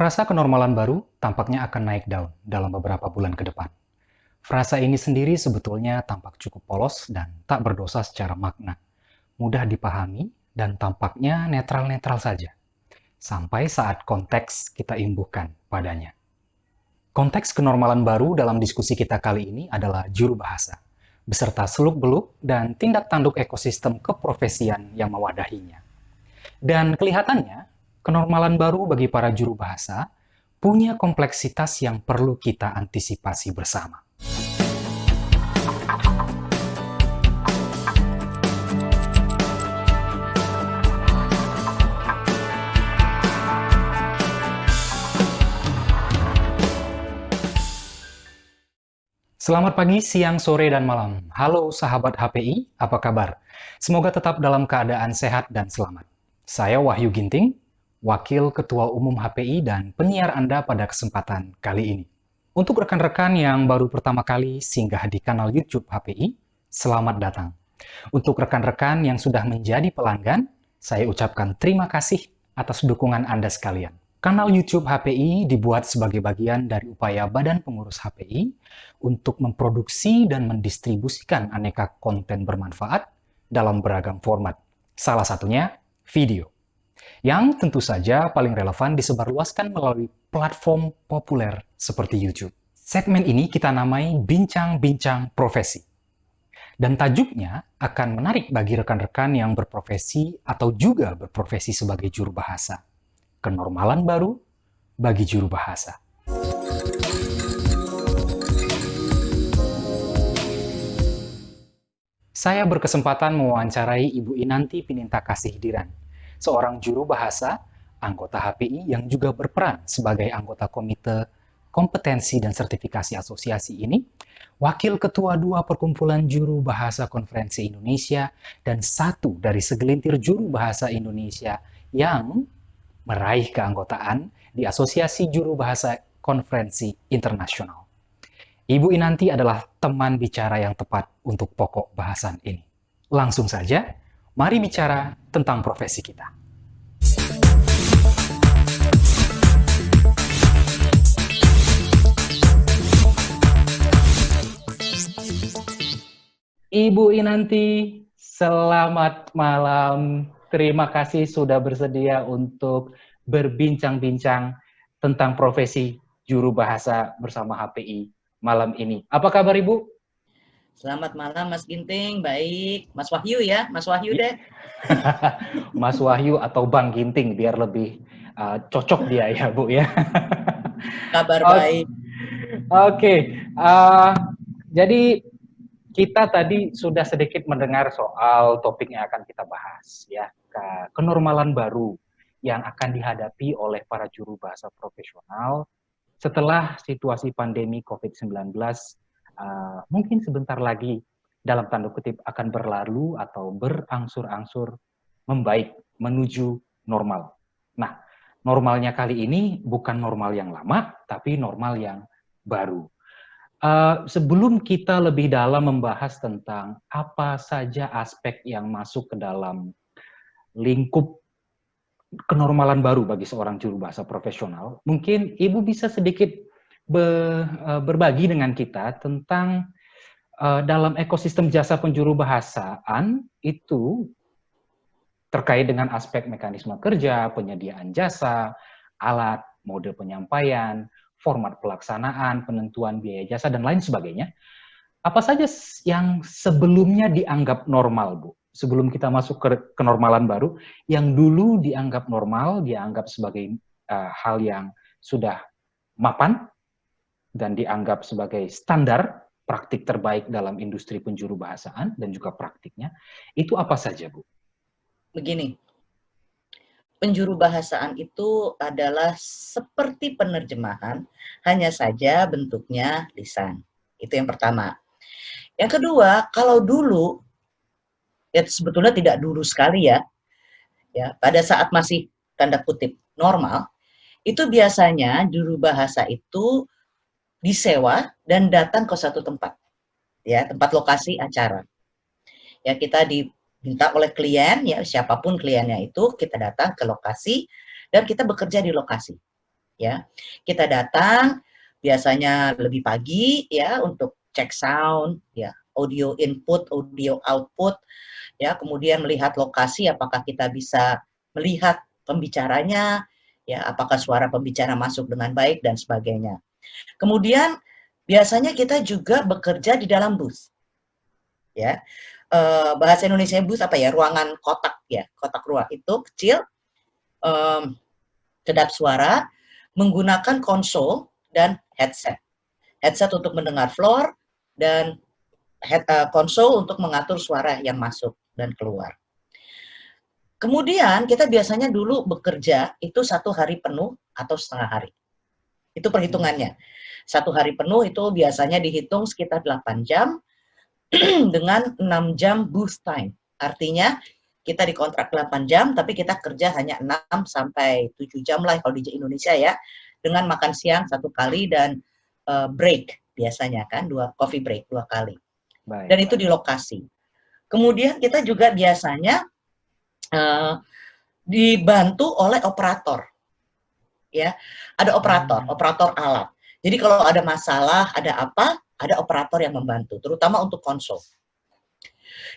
Frasa kenormalan baru tampaknya akan naik daun dalam beberapa bulan ke depan. Frasa ini sendiri sebetulnya tampak cukup polos dan tak berdosa secara makna, mudah dipahami, dan tampaknya netral-netral saja, sampai saat konteks kita imbuhkan padanya. Konteks kenormalan baru dalam diskusi kita kali ini adalah juru bahasa, beserta seluk-beluk dan tindak tanduk ekosistem keprofesian yang mewadahinya. Dan kelihatannya, kenormalan baru bagi para juru bahasa punya kompleksitas yang perlu kita antisipasi bersama. Selamat pagi, siang, sore, dan malam. Halo sahabat HPI, apa kabar? Semoga tetap dalam keadaan sehat dan selamat. Saya Wahyu Ginting, Wakil Ketua Umum HPI dan penyiar Anda pada kesempatan kali ini. Untuk rekan-rekan yang baru pertama kali singgah di kanal YouTube HPI, selamat datang. Untuk rekan-rekan yang sudah menjadi pelanggan, saya ucapkan terima kasih atas dukungan Anda sekalian. Kanal YouTube HPI dibuat sebagai bagian dari upaya Badan Pengurus HPI untuk memproduksi dan mendistribusikan aneka konten bermanfaat dalam beragam format. Salah satunya video, yang tentu saja paling relevan disebarluaskan melalui platform populer seperti YouTube. Segmen ini kita namai Bincang-Bincang Profesi. Dan tajuknya akan menarik bagi rekan-rekan yang berprofesi atau juga berprofesi sebagai juru bahasa. Kenormalan baru bagi juru bahasa. Saya berkesempatan mewawancarai Ibu Inanti Pininta Kasihdiran, seorang juru bahasa, anggota HPI yang juga berperan sebagai anggota Komite Kompetensi dan Sertifikasi Asosiasi ini, Wakil Ketua 2 Perkumpulan Juru Bahasa Konferensi Indonesia, dan satu dari segelintir juru bahasa Indonesia yang meraih keanggotaan di Asosiasi Juru Bahasa Konferensi Internasional. Ibu Inanti adalah teman bicara yang tepat untuk pokok bahasan ini. Langsung saja, mari bicara tentang profesi kita. Ibu Inanti, selamat malam. Terima kasih sudah bersedia untuk berbincang-bincang tentang profesi juru bahasa bersama HPI malam ini. Apa kabar Ibu? Selamat malam Mas Ginting, baik. Mas Wahyu ya, Mas Wahyu deh. Mas Wahyu atau Bang Ginting, biar lebih cocok dia ya Bu ya. Kabar baik. Oke, jadi kita tadi sudah sedikit mendengar soal topik yang akan kita bahas ya. Kenormalan baru yang akan dihadapi oleh para juru bahasa profesional setelah situasi pandemi COVID-19 mungkin sebentar lagi dalam tanda kutip akan berlalu atau berangsur-angsur membaik menuju normal. Nah, normalnya kali ini bukan normal yang lama, tapi normal yang baru. Sebelum kita lebih dalam membahas tentang apa saja aspek yang masuk ke dalam lingkup kenormalan baru bagi seorang juru bahasa profesional, mungkin Ibu bisa sedikit berbagi dengan kita tentang dalam ekosistem jasa penjuru bahasaan itu terkait dengan aspek mekanisme kerja, penyediaan jasa, alat, mode penyampaian, format pelaksanaan, penentuan biaya jasa, dan lain sebagainya. Apa saja yang sebelumnya dianggap normal, Bu? Sebelum kita masuk ke kenormalan baru, yang dulu dianggap normal, dianggap sebagai hal yang sudah mapan, dan dianggap sebagai standar praktik terbaik dalam industri penjuru bahasaan, dan juga praktiknya, itu apa saja, Bu? Begini, penjuru bahasaan itu adalah seperti penerjemahan, hanya saja bentuknya lisan. Itu yang pertama. Yang kedua, kalau dulu, ya sebetulnya tidak dulu sekali ya, pada saat masih tanda kutip normal, itu biasanya juru bahasa itu disewa dan datang ke satu tempat, ya tempat lokasi acara. Ya kita diminta oleh klien, ya siapapun kliennya itu, kita datang ke lokasi dan kita bekerja di lokasi. ya. Kita datang biasanya lebih pagi ya untuk cek sound, ya, audio input, audio output, ya, kemudian melihat lokasi apakah kita bisa melihat pembicaranya, ya, apakah suara pembicara masuk dengan baik dan sebagainya. Kemudian biasanya kita juga bekerja di dalam booth, ya. Bahasa Indonesia booth apa ya? Ruangan kotak ya, kotak ruang itu kecil, kedap suara, menggunakan konsol dan headset. Headset untuk mendengar floor dan konsol untuk mengatur suara yang masuk dan keluar. Kemudian kita biasanya dulu bekerja itu 1 hari penuh atau setengah hari. Itu perhitungannya. 1 hari penuh itu biasanya dihitung sekitar 8 jam dengan 6 jam booth time. Artinya kita dikontrak 8 jam, tapi kita kerja hanya 6 sampai 7 jam lah kalau di Indonesia ya, dengan makan siang 1 kali dan break biasanya kan, coffee break 2 kali. Baik, dan itu di lokasi. Kemudian kita juga biasanya dibantu oleh operator, ya, ada operator alat. Jadi kalau ada masalah, ada apa, ada operator yang membantu, terutama untuk konsol.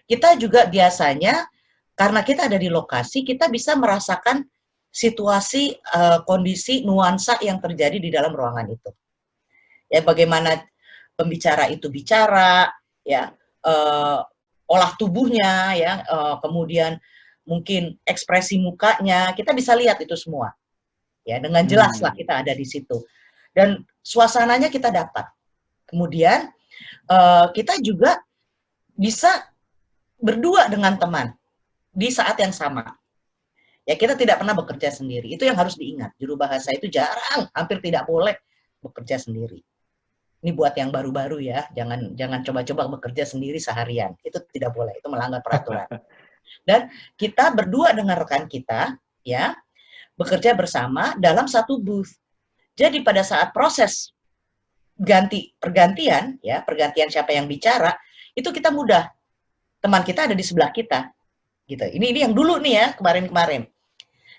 Kita juga biasanya karena kita ada di lokasi, kita bisa merasakan situasi, kondisi, nuansa yang terjadi di dalam ruangan itu. Ya, bagaimana pembicara itu bicara, ya, olah tubuhnya, ya, kemudian mungkin ekspresi mukanya, kita bisa lihat itu semua. Ya, dengan jelas lah kita ada di situ. Dan suasananya kita dapat. Kemudian kita juga bisa berdua dengan teman di saat yang sama. Ya, kita tidak pernah bekerja sendiri. Itu yang harus diingat. Juru bahasa itu jarang, hampir tidak boleh bekerja sendiri. Ini buat yang baru-baru ya, jangan coba-coba bekerja sendiri seharian. Itu tidak boleh, itu melanggar peraturan. Dan kita berdua dengan rekan kita, ya, bekerja bersama dalam satu booth. Jadi pada saat proses pergantian, ya, pergantian siapa yang bicara, itu kita mudah. Teman kita ada di sebelah kita, gitu. Ini yang dulu nih ya, kemarin-kemarin.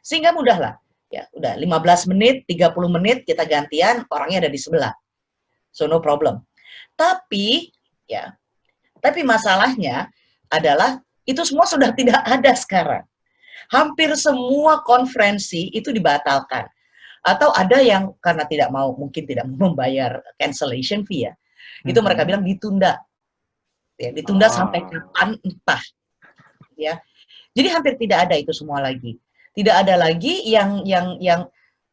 Sehingga mudah lah, ya, udah 15 menit, 30 menit kita gantian, orangnya ada di sebelah. So no problem. Tapi masalahnya adalah itu semua sudah tidak ada sekarang. Hampir semua konferensi itu dibatalkan. Atau ada yang karena mungkin tidak mau membayar cancellation fee ya. Itu mereka bilang ditunda. Ya, ditunda sampai kapan entah. Ya. Jadi hampir tidak ada itu semua lagi. Tidak ada lagi yang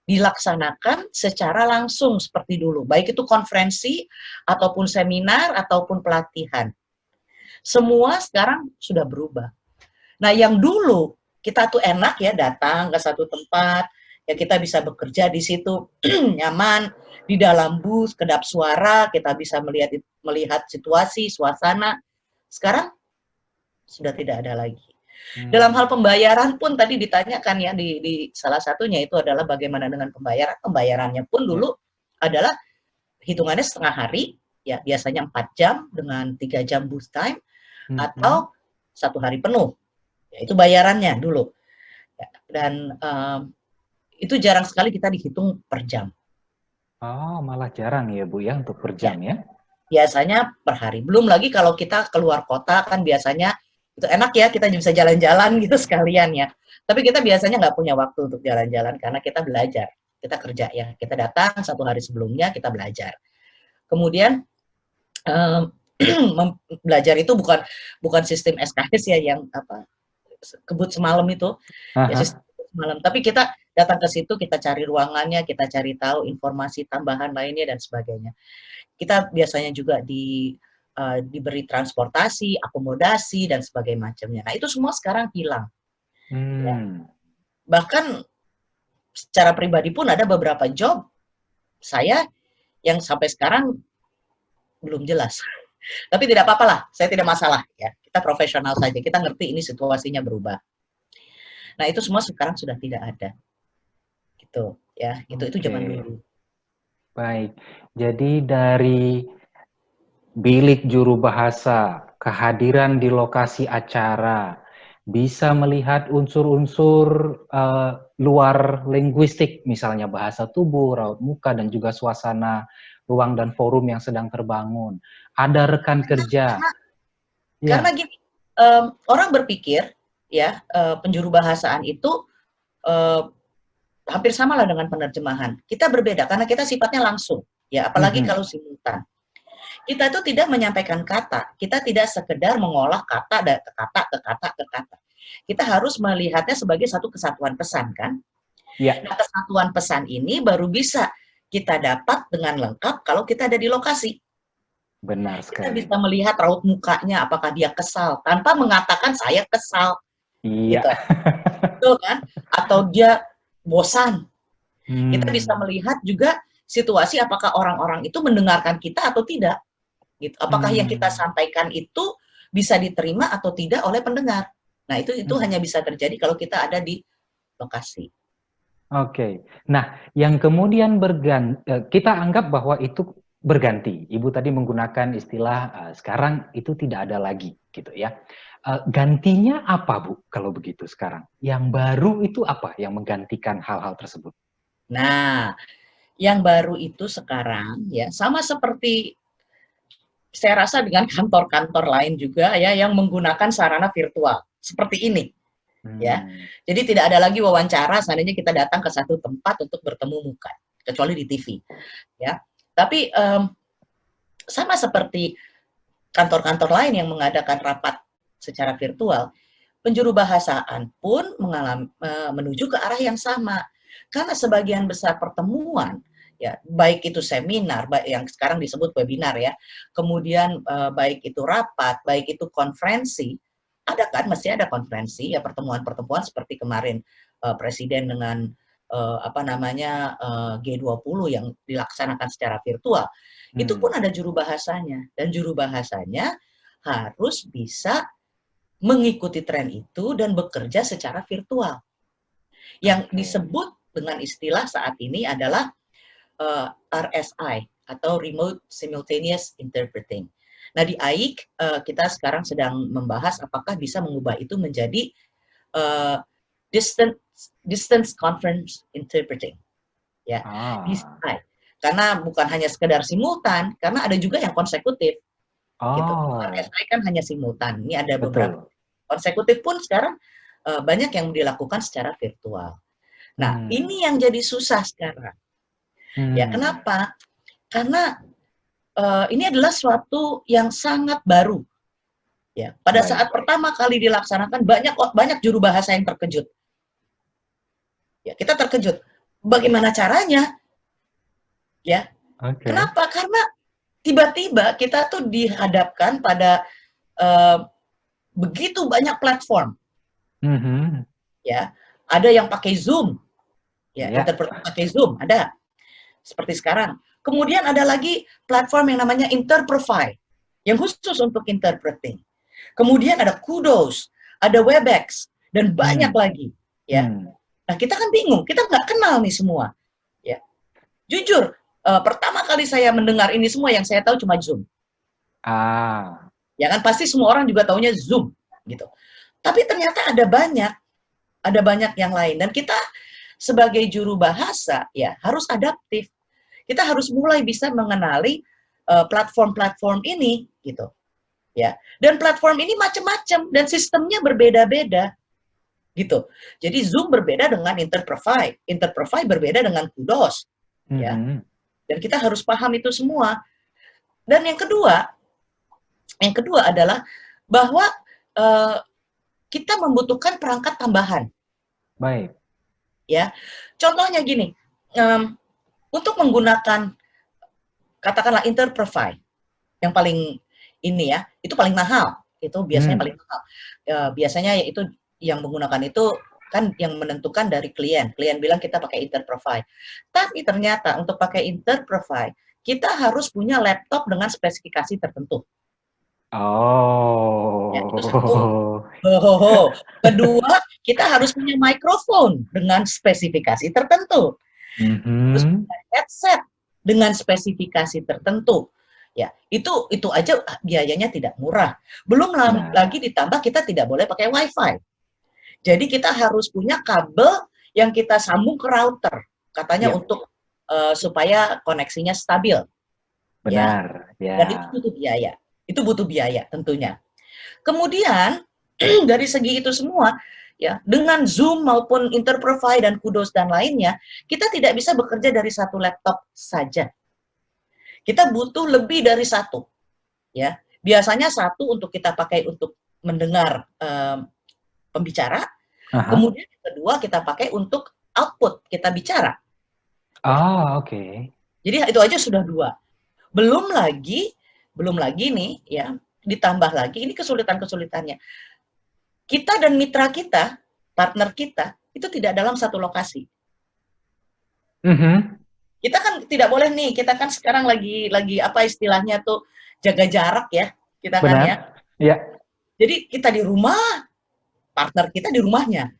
dilaksanakan secara langsung seperti dulu, baik itu konferensi ataupun seminar ataupun pelatihan. Semua sekarang sudah berubah. Nah, yang dulu kita tuh enak ya, datang ke satu tempat, ya kita bisa bekerja di situ nyaman, di dalam booth, kedap suara, kita bisa melihat situasi, suasana. Sekarang sudah tidak ada lagi. Dalam hal pembayaran pun tadi ditanyakan ya, di salah satunya itu adalah bagaimana dengan pembayaran. Pembayarannya pun dulu adalah hitungannya setengah hari, ya biasanya 4 jam dengan 3 jam booth time, atau 1 hari penuh. Ya, itu bayarannya dulu. Ya, dan itu jarang sekali kita dihitung per jam. Oh, malah jarang ya Bu ya untuk per jam ya? Biasanya per hari. Belum lagi kalau kita keluar kota kan biasanya itu enak ya, kita bisa jalan-jalan gitu sekalian ya. Tapi kita biasanya nggak punya waktu untuk jalan-jalan karena kita belajar, kita kerja ya. Kita datang 1 hari sebelumnya, kita belajar. Kemudian belajar itu bukan sistem SKS ya yang apa kebut semalam itu, ya sistem semalam. Tapi kita datang ke situ, kita cari ruangannya, kita cari tahu informasi tambahan lainnya dan sebagainya. Kita biasanya juga diberi transportasi, akomodasi, dan sebagainya macamnya. Nah, itu semua sekarang hilang. Ya. Bahkan secara pribadi pun ada beberapa job saya yang sampai sekarang belum jelas. Tapi tidak apa-apa lah, saya tidak masalah. Ya. Kita profesional saja, kita ngerti ini situasinya berubah. Nah, itu semua sekarang sudah tidak ada. Gitu, ya. Itu zaman dulu. Baik, jadi dari bilik juru bahasa, kehadiran di lokasi acara, bisa melihat unsur-unsur luar linguistik, misalnya bahasa tubuh, raut muka, dan juga suasana ruang dan forum yang sedang terbangun. Ada rekan kerja, Karena ya. gini, orang berpikir ya penjuru bahasaan itu eh, hampir sama lah dengan penerjemahan. Kita berbeda karena kita sifatnya langsung, ya apalagi Mhm. kalau simultan. Kita itu tidak menyampaikan kata, kita tidak sekedar mengolah kata ke kata ke kata ke kata. Kita harus melihatnya sebagai satu kesatuan pesan kan. Ya, Nah, kesatuan pesan ini baru bisa kita dapat dengan lengkap kalau kita ada di lokasi. benar Kita sekali. bisa melihat raut mukanya, apakah dia kesal, tanpa mengatakan saya kesal, Iya. gitu. Betul kan? Atau dia bosan. Kita bisa Hmm. melihat juga situasi apakah orang-orang itu mendengarkan kita atau tidak. Gitu. Apakah yang kita Hmm. sampaikan itu bisa diterima atau tidak oleh pendengar. Nah, itu Hmm. hanya bisa terjadi kalau kita ada di lokasi. Oke. Nah, yang kemudian kita anggap bahwa itu berganti. Ibu tadi menggunakan istilah sekarang itu tidak ada lagi, gitu ya. Gantinya apa, Bu, kalau begitu sekarang? Yang baru itu apa yang menggantikan hal-hal tersebut? Nah, yang baru itu sekarang ya sama seperti saya rasa dengan kantor-kantor lain juga ya yang menggunakan sarana virtual seperti ini ya. Hmm. Jadi tidak ada lagi wawancara seandainya kita datang ke satu tempat untuk bertemu muka kecuali di TV ya. Tapi sama seperti kantor-kantor lain yang mengadakan rapat secara virtual, penjuru bahasaan pun menuju ke arah yang sama. Karena sebagian besar pertemuan, ya baik itu seminar, baik yang sekarang disebut webinar ya, kemudian baik itu rapat, baik itu konferensi, ada kan, mesti ada konferensi ya pertemuan-pertemuan seperti kemarin Presiden dengan G20 yang dilaksanakan secara virtual, itu pun Hmm. ada juru bahasanya dan juru bahasanya harus bisa mengikuti tren itu dan bekerja secara virtual. Yang Oke. disebut dengan istilah saat ini adalah RSI atau Remote Simultaneous Interpreting. Nah, di AIK kita sekarang sedang membahas apakah bisa mengubah itu menjadi uh, distance conference interpreting. Ya, Ah. DCI. Karena bukan hanya sekedar simultan, karena ada juga yang konsekutif gitu. Oh, RSI kan hanya simultan. Ini ada beberapa betul. konsekutif pun sekarang banyak yang dilakukan secara virtual. Nah, Hmm. ini yang jadi susah sekarang. Ya, Hmm. kenapa? Karena ini adalah suatu yang sangat baru. Ya, pada Baik. saat pertama kali dilaksanakan banyak juru bahasa yang terkejut. Ya, kita terkejut. Bagaimana caranya? Ya, Oke. kenapa? Karena tiba-tiba kita tuh dihadapkan pada uh, begitu banyak platform. Mhm. Ya, ada yang pakai Zoom. Ya, Ya. interpret pakai Zoom ada. Seperti sekarang. Kemudian ada lagi platform yang namanya Interprofy, yang khusus untuk interpreting. Kemudian ada Kudos, ada Webex, dan banyak Hmm. lagi. Ya, Hmm. nah kita kan bingung, kita nggak kenal nih semua. Ya, jujur, pertama kali saya mendengar ini semua yang saya tahu cuma Zoom. Ah. Ya kan pasti semua orang juga taunya Zoom, gitu. Tapi ternyata ada banyak yang lain dan kita sebagai juru bahasa ya harus adaptif. Kita harus mulai bisa mengenali platform-platform ini gitu ya. Dan platform ini macam-macam dan sistemnya berbeda-beda gitu. Jadi Zoom berbeda dengan Interprofy, Interprofy berbeda dengan Kudos ya. Mhm. Dan kita harus paham itu semua. Dan yang kedua adalah bahwa uh, kita membutuhkan perangkat tambahan Baik. ya. Contohnya gini, untuk menggunakan katakanlah Interprofy yang paling ini ya, itu paling mahal. Itu biasanya Hmm. paling mahal. Biasanya itu yang menggunakan itu kan yang menentukan dari klien. Klien bilang kita pakai Interprofy. Tapi ternyata untuk pakai Interprofy, kita harus punya laptop dengan spesifikasi tertentu. Ya, itu satu. Oh. Hohoho. Kedua, kita harus punya mikrofon dengan spesifikasi tertentu. Terus Mhm. headset dengan spesifikasi tertentu. Ya, itu aja biayanya tidak murah. Belum lagi Nah. ditambah kita tidak boleh pakai WiFi. Jadi kita harus punya kabel yang kita sambung ke router, katanya Ya, untuk supaya koneksinya stabil, ya. benar. Dan itu Ya. butuh biaya. Itu butuh biaya tentunya. Kemudian dari segi itu semua, ya, dengan Zoom maupun Interprovide dan Kudos dan lainnya, kita tidak bisa bekerja dari satu laptop saja. Kita butuh lebih dari satu, ya. Biasanya satu untuk kita pakai untuk mendengar pembicara, Aha. kemudian yang kedua kita pakai untuk output kita bicara. Ya. Ah, oke. Jadi itu aja sudah dua. Belum lagi nih, ya, ditambah lagi ini kesulitan-kesulitannya. Kita dan mitra kita, partner kita, itu tidak dalam satu lokasi. Mhm. Kita kan tidak boleh nih, kita kan sekarang lagi apa istilahnya tuh, jaga jarak ya, kita kan ya. Benar. Ya. Jadi kita di rumah, partner kita di rumahnya.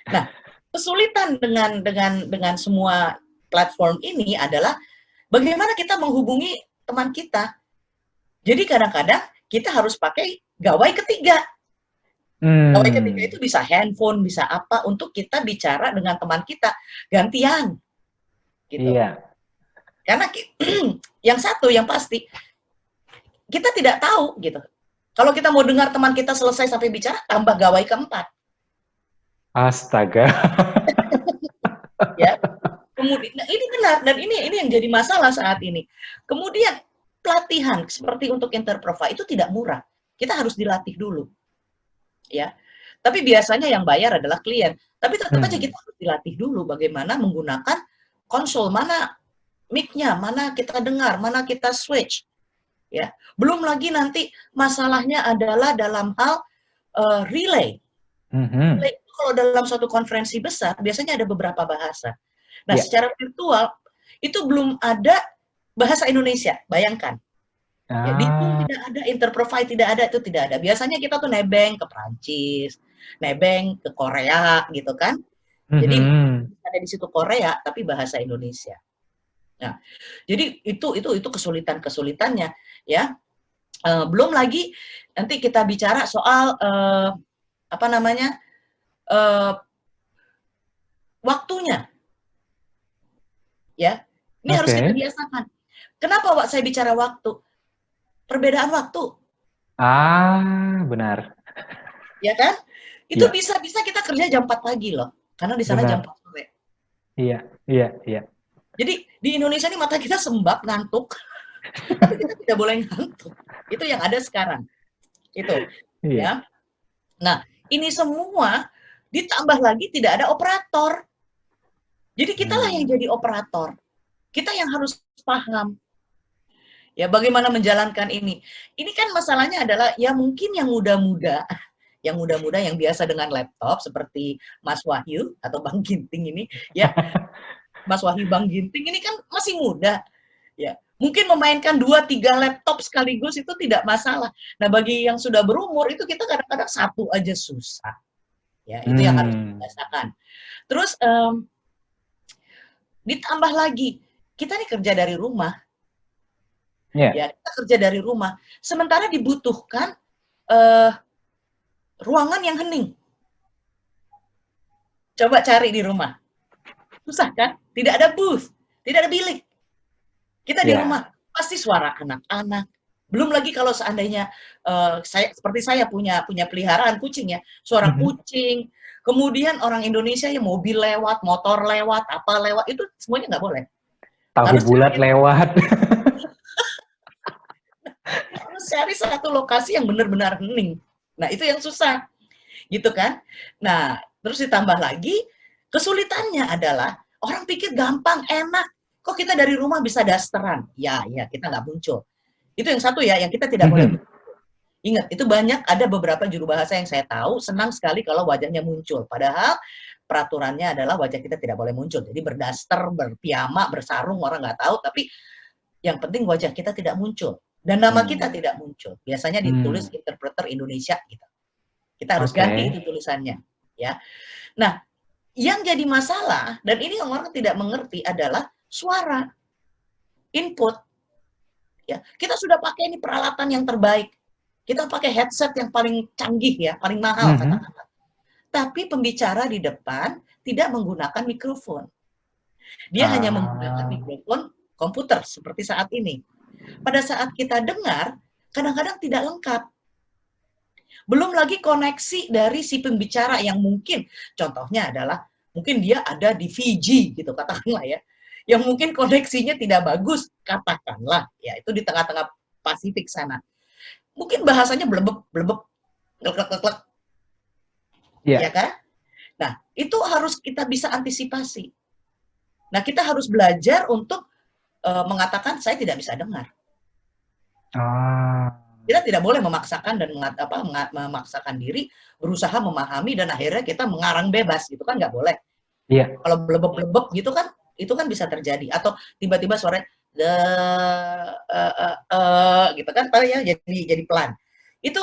Nah, kesulitan dengan semua platform ini adalah bagaimana kita menghubungi teman kita. Jadi kadang-kadang kita harus pakai gawai ketiga. Gawai ketiga itu bisa handphone, bisa apa, untuk kita bicara dengan teman kita gantian, gitu. Iya. Karena yang satu yang pasti kita tidak tahu gitu. Kalau kita mau dengar teman kita selesai sampai bicara, tambah gawai keempat. Astaga. Ya. Kemudian, nah ini benar, dan ini yang jadi masalah saat ini. Kemudian pelatihan seperti untuk Interprova itu tidak murah. Kita harus dilatih dulu. Ya. Tapi biasanya yang bayar adalah klien. Tapi tetap aja kita harus dilatih dulu bagaimana menggunakan konsol, mana mic-nya, mana kita dengar, mana kita switch. Ya. Belum lagi nanti masalahnya adalah dalam hal relay. Relay itu kalau dalam suatu konferensi besar biasanya ada beberapa bahasa. Nah, secara virtual itu belum ada bahasa Indonesia, bayangkan. Ya, di Zoom tidak ada, Interprovide tidak ada, itu tidak ada. Biasanya kita tuh nebeng ke Prancis, nebeng ke Korea gitu kan. Jadi ada di situ Korea tapi bahasa Indonesia. Nah, jadi itu kesulitan-kesulitannya ya. Belum lagi nanti kita bicara soal apa namanya? Waktunya. Ya. Ini harus kita biasakan. Kenapa saya bicara waktu? Perbedaan waktu. Ah, benar. Ya kan? Itu bisa-bisa kita kerja jam 4 pagi loh. Karena di sana jam 4 sore. Iya, iya, iya. Jadi di Indonesia ini mata kita sembab, ngantuk. Tapi kita tidak boleh ngantuk. Itu yang ada sekarang. Itu. Ya. Nah, ini semua ditambah lagi tidak ada operator. Jadi kitalah yang jadi operator. Kita yang harus paham. Ya, bagaimana menjalankan ini. Ini kan masalahnya adalah ya mungkin yang muda-muda yang biasa dengan laptop seperti Mas Wahyu atau Bang Ginting ini, ya. Mas Wahyu, Bang Ginting ini kan masih muda. Ya, mungkin memainkan 2-3 laptop sekaligus itu tidak masalah. Nah, bagi yang sudah berumur itu kita kadang-kadang satu aja susah. Ya, itu yang harus dibiasakan. Terus ditambah lagi, kita nih kerja dari rumah. Ya, kita kerja dari rumah. Sementara dibutuhkan ruangan yang hening. Coba cari di rumah. Susah kan? Tidak ada booth, tidak ada bilik. Kita di rumah, pasti suara anak-anak. Belum lagi kalau seandainya seperti saya punya peliharaan kucing ya, suara kucing. Kemudian orang Indonesia ya mobil lewat, motor lewat, apa lewat, itu semuanya nggak boleh. Tahu bulat lewat. Harus cari satu lokasi yang benar-benar hening. Nah, itu yang susah. Gitu kan? Nah, terus ditambah lagi, kesulitannya adalah orang pikir gampang, enak. Kok kita dari rumah bisa dasteran? Ya, kita nggak muncul. Itu yang satu ya, yang kita tidak boleh muncul. Ingat, itu banyak, ada beberapa juru bahasa yang saya tahu, senang sekali kalau wajahnya muncul. Padahal peraturannya adalah wajah kita tidak boleh muncul. Jadi berdaster, berpiyama, bersarung, orang nggak tahu, tapi yang penting wajah kita tidak muncul. Dan nama kita tidak muncul. Biasanya ditulis interpreter Indonesia gitu. Kita harus ganti itu tulisannya, ya. Nah, yang jadi masalah dan ini orang tidak mengerti adalah suara, input. Ya, kita sudah pakai ini peralatan yang terbaik. Kita pakai headset yang paling canggih ya, paling mahal katakanlah. tapi pembicara di depan tidak menggunakan mikrofon. Dia hanya menggunakan Ah, mikrofon komputer seperti saat ini. Pada saat kita dengar, kadang-kadang tidak lengkap. Belum lagi koneksi dari si pembicara yang mungkin, contohnya adalah, mungkin dia ada di Fiji, gitu katakanlah ya, yang mungkin koneksinya tidak bagus, katakanlah, ya itu di tengah-tengah Pasifik sana. Mungkin bahasanya blebeb-blebeb, klek-klek-klek, ya iya. kan? Nah, itu harus kita bisa antisipasi. Nah, kita harus belajar untuk mengatakan, saya tidak bisa dengar. Ah, Kita tidak boleh memaksakan dan memaksakan diri berusaha memahami dan akhirnya kita mengarang bebas gitu kan nggak boleh. iya. Kalau blebeb-blebeb gitu kan itu kan bisa terjadi atau tiba-tiba suara gitu kan ya jadi pelan. Itu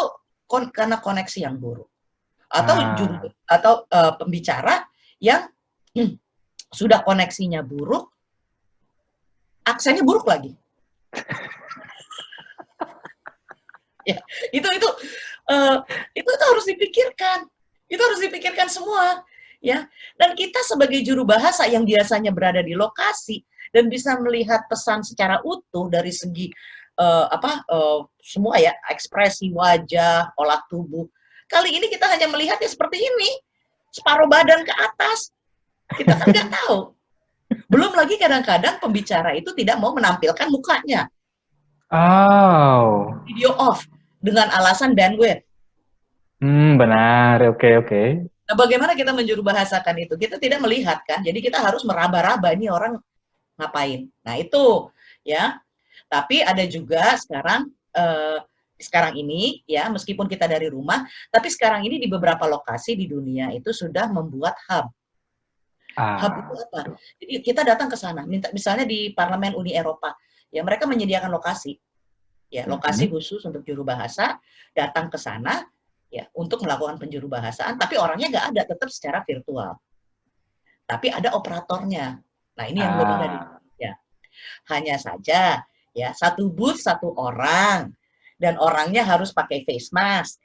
karena koneksi yang buruk Ah, atau pembicara yang sudah koneksinya buruk, aksennya buruk lagi. Ya, uh, itu harus dipikirkan. Itu harus dipikirkan semua, ya. Dan kita sebagai juru bahasa yang biasanya berada di lokasi dan bisa melihat pesan secara utuh dari segi semua ya, ekspresi wajah, olah tubuh. Kali ini kita hanya melihatnya seperti ini, separuh badan ke atas. Kita kan nggak tahu. Belum lagi kadang-kadang pembicara itu tidak mau menampilkan mukanya. oh, Video off dengan alasan bandwidth. benar. Oke, oke. Nah, bagaimana kita menjuru bahasakan itu? Kita tidak melihat kan, jadi kita harus meraba-raba ini orang ngapain. Nah itu ya. Tapi ada juga sekarang ini ya, meskipun kita dari rumah, tapi sekarang ini di beberapa lokasi di dunia itu sudah membuat hub. Hub itu Ah, apa? Jadi kita datang ke sana, misalnya di Parlemen Uni Eropa, ya mereka menyediakan lokasi, ya lokasi mhm. khusus untuk juru bahasa, datang ke sana, ya untuk melakukan penjuru bahasaan, tapi orangnya nggak ada, tetap secara virtual. Tapi ada operatornya. Nah ini yang belum ada di Ah, Indonesia. Hanya saja ya satu booth satu orang dan orangnya harus pakai face mask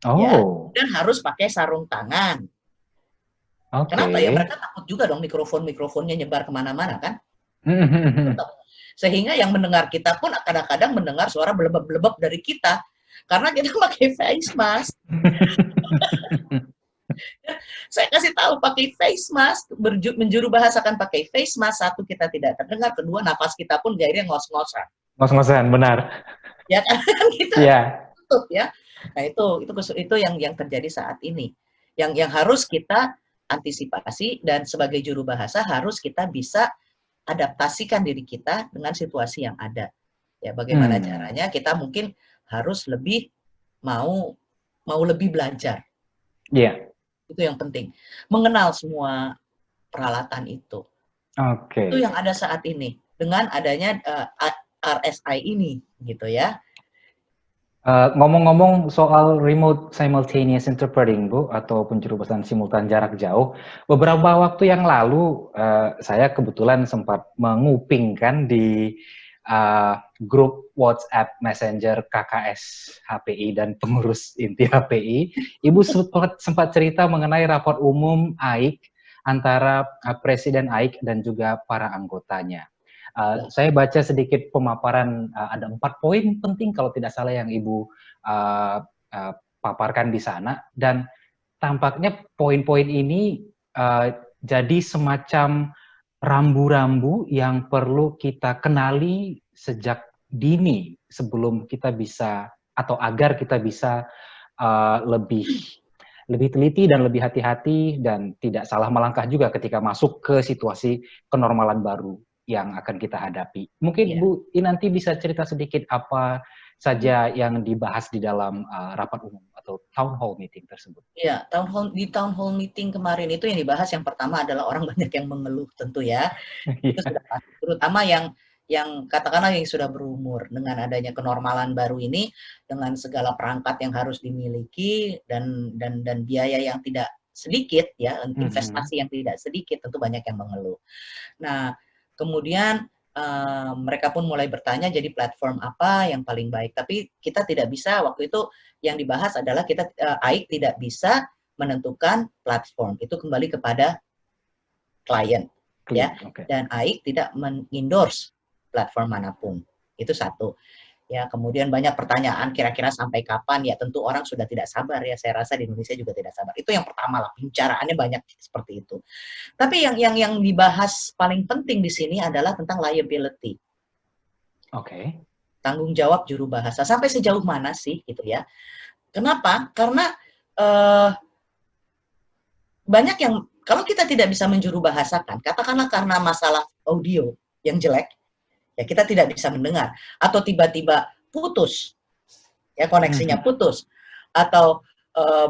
ya oh, dan harus pakai sarung tangan. oke. Kenapa ya? Mereka takut juga dong mikrofonnya nyebar kemana-mana kan? Sehingga yang mendengar kita pun kadang-kadang mendengar suara belebeb-belebeb dari kita karena kita pakai face mask. Saya kasih tahu pakai face mask, menjuru bahasakan pakai face mask, satu kita tidak terdengar, kedua nafas kita pun akhirnya ngos-ngosan. Ngos-ngosan, benar. Ya kan kita Iya. tutup ya. Nah, itu yang terjadi saat ini. Yang harus kita antisipasi dan sebagai juru bahasa harus kita bisa adaptasikan diri kita dengan situasi yang ada. Ya, bagaimana Hmm, caranya kita mungkin harus lebih mau lebih belajar. iya. Itu yang penting. Mengenal semua peralatan itu. Itu Oke. yang ada saat ini dengan adanya RSI ini gitu ya. Ngomong-ngomong soal remote simultaneous interpreting, Bu, atau penjurubasan simultan jarak jauh, beberapa waktu yang lalu saya kebetulan sempat menguping di grup WhatsApp Messenger KKS HPI dan pengurus inti HPI. Ibu sempat cerita mengenai rapat umum AIK antara Presiden AIK dan juga para anggotanya. Ya. Saya baca sedikit pemaparan, ada 4 poin penting kalau tidak salah yang Ibu uh, uh, paparkan di sana, dan tampaknya poin-poin ini jadi semacam rambu-rambu yang perlu kita kenali sejak dini sebelum kita bisa atau agar kita bisa lebih lebih teliti dan lebih hati-hati dan tidak salah melangkah juga ketika masuk ke situasi kenormalan baru yang akan kita hadapi. Mungkin Iya. Bu nanti bisa cerita sedikit apa saja yang dibahas di dalam rapat umum atau town hall meeting tersebut. Iya, town hall meeting kemarin itu yang dibahas yang pertama adalah orang banyak yang mengeluh tentu ya. Itu sudah pasti. Terutama yang katakanlah yang sudah berumur dengan adanya kenormalan baru ini dengan segala perangkat yang harus dimiliki dan biaya yang tidak sedikit ya, Mhm. investasi yang tidak sedikit tentu banyak yang mengeluh. Nah, kemudian mereka pun mulai bertanya jadi platform apa yang paling baik. Tapi kita tidak bisa waktu itu yang dibahas adalah kita AIK tidak bisa menentukan platform. Itu kembali kepada klien, ya. Okay. Dan AIK tidak mengendorse platform manapun. Itu satu. Ya, kemudian banyak pertanyaan kira-kira sampai kapan, ya tentu orang sudah tidak sabar ya, saya rasa di Indonesia juga tidak sabar. Itu yang pertama lah, pembicaraannya banyak seperti itu. Tapi yang dibahas paling penting di sini adalah tentang liability. Oke. Tanggung jawab juru bahasa. Sampai sejauh mana sih gitu ya. Kenapa? Karena banyak yang, kalau kita tidak bisa menjuru bahasakan, katakanlah karena masalah audio yang jelek, ya kita tidak bisa mendengar, atau tiba-tiba putus, ya koneksinya putus, atau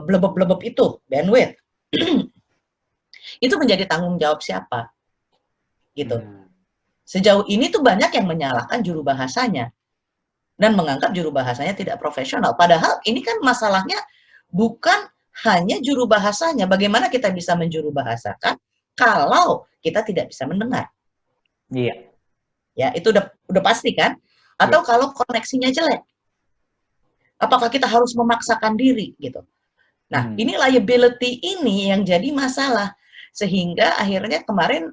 blebeb-blebeb itu, bandwidth, itu menjadi tanggung jawab siapa? Gitu. Sejauh ini tuh banyak yang menyalahkan juru bahasanya, dan menganggap juru bahasanya tidak profesional. Padahal ini kan masalahnya bukan hanya juru bahasanya, bagaimana kita bisa menjuru bahasakan kalau kita tidak bisa mendengar. Iya. Ya, itu udah pasti kan? Atau kalau koneksinya jelek, apakah kita harus memaksakan diri gitu? Nah, ini liability ini yang jadi masalah, sehingga akhirnya kemarin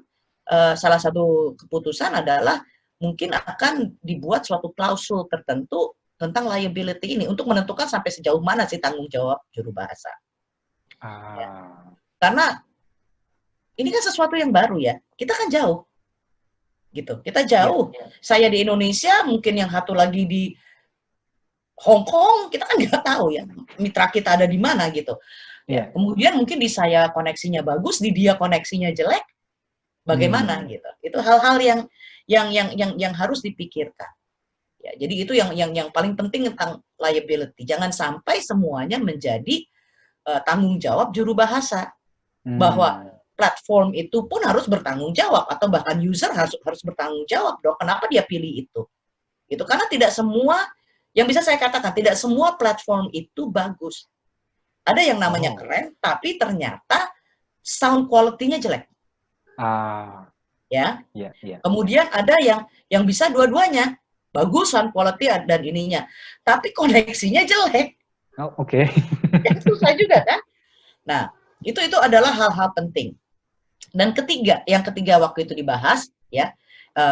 salah satu keputusan adalah mungkin akan dibuat suatu klausul tertentu tentang liability ini untuk menentukan sampai sejauh mana sih tanggung jawab juru bahasa. Ya. Karena ini kan sesuatu yang baru ya, kita kan jauh. Gitu. Kita jauh. Saya di Indonesia, mungkin yang satu lagi di Hong Kong, kita kan nggak tahu ya mitra kita ada di mana gitu. Ya, kemudian mungkin di saya koneksinya bagus, di dia koneksinya jelek, bagaimana gitu. Itu hal-hal yang harus dipikirkan. Ya, jadi itu yang paling penting tentang liability. Jangan sampai semuanya menjadi tanggung jawab juru bahasa. Bahwa platform itu pun harus bertanggung jawab, atau bahkan user harus bertanggung jawab dong, kenapa dia pilih itu. Gitu. Karena tidak semua, yang bisa saya katakan, tidak semua platform itu bagus. Ada yang namanya keren, tapi ternyata sound quality-nya jelek. Ya. Kemudian ada yang bisa dua-duanya, bagus sound quality dan ininya, tapi koneksinya jelek. Kan susah juga kan. Nah, itu adalah hal-hal penting. Dan yang ketiga waktu itu dibahas ya,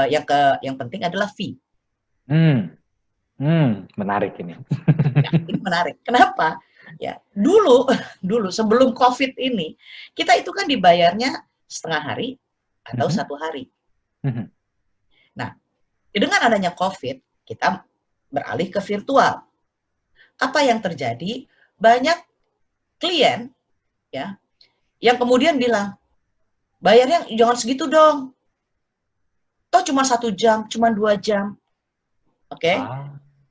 yang penting adalah fee. Menarik ini. Ya, ini menarik. Kenapa? Ya, dulu sebelum COVID ini, kita itu kan dibayarnya setengah hari atau 1 hari. Nah, dengan adanya COVID, kita beralih ke virtual. Apa yang terjadi? Banyak klien ya yang kemudian bilang, bayarnya jangan segitu dong. Toh cuma 1 jam, cuma 2 jam. Oke?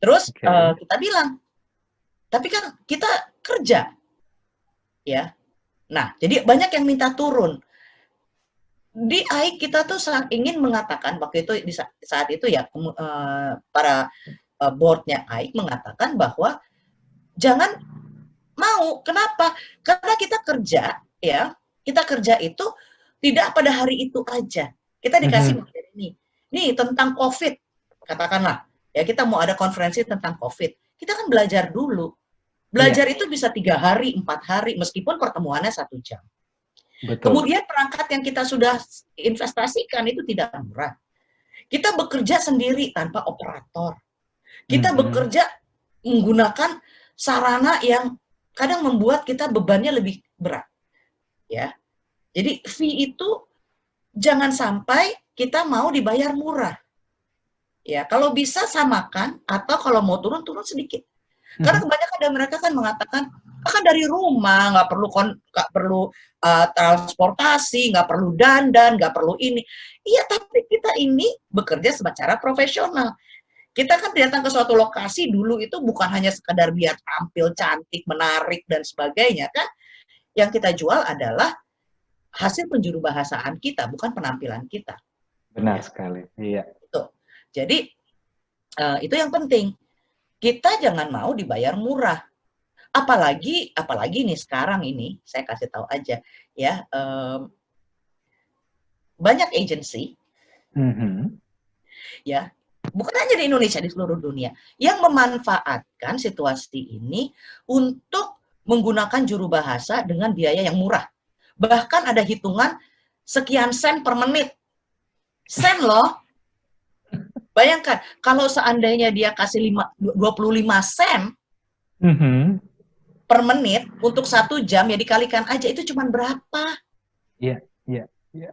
Terus kita bilang, tapi kan kita kerja. Ya. Nah, jadi banyak yang minta turun. Di AIK kita tuh ingin mengatakan, waktu itu di saat itu ya, para boardnya AIK mengatakan bahwa jangan mau. Kenapa? Karena kita kerja, ya, kita kerja itu tidak pada hari itu aja. Kita dikasih materi nih tentang COVID, katakanlah. Ya, kita mau ada konferensi tentang COVID. Kita kan belajar dulu. Belajar itu bisa 3 hari, 4 hari, meskipun pertemuannya 1 jam. Betul. Kemudian perangkat yang kita sudah investasikan itu tidak murah. Kita bekerja sendiri tanpa operator. Kita bekerja menggunakan sarana yang kadang membuat kita bebannya lebih berat. Ya. Jadi fee itu jangan sampai kita mau dibayar murah. Ya, kalau bisa samakan, atau kalau mau turun sedikit. Karena kebanyakan dari mereka kan mengatakan, kan dari rumah, nggak perlu transportasi, nggak perlu dandan, nggak perlu ini. Iya, tapi kita ini bekerja secara profesional. Kita kan datang ke suatu lokasi dulu itu bukan hanya sekadar biar tampil cantik, menarik, dan sebagainya kan. Yang kita jual adalah hasil penjuru bahasaan kita, bukan penampilan kita. Benar sekali, iya. Itu. Jadi, itu yang penting. Kita jangan mau dibayar murah. Apalagi nih sekarang ini, saya kasih tahu aja, ya, banyak agensi, ya, bukan hanya di Indonesia, di seluruh dunia, yang memanfaatkan situasi ini untuk menggunakan juru bahasa dengan biaya yang murah. Bahkan ada hitungan sekian sen per menit. Sen loh. Bayangkan, kalau seandainya dia kasih 25 sen per menit untuk 1 jam, ya dikalikan aja, itu cuma berapa? Iya, iya, iya.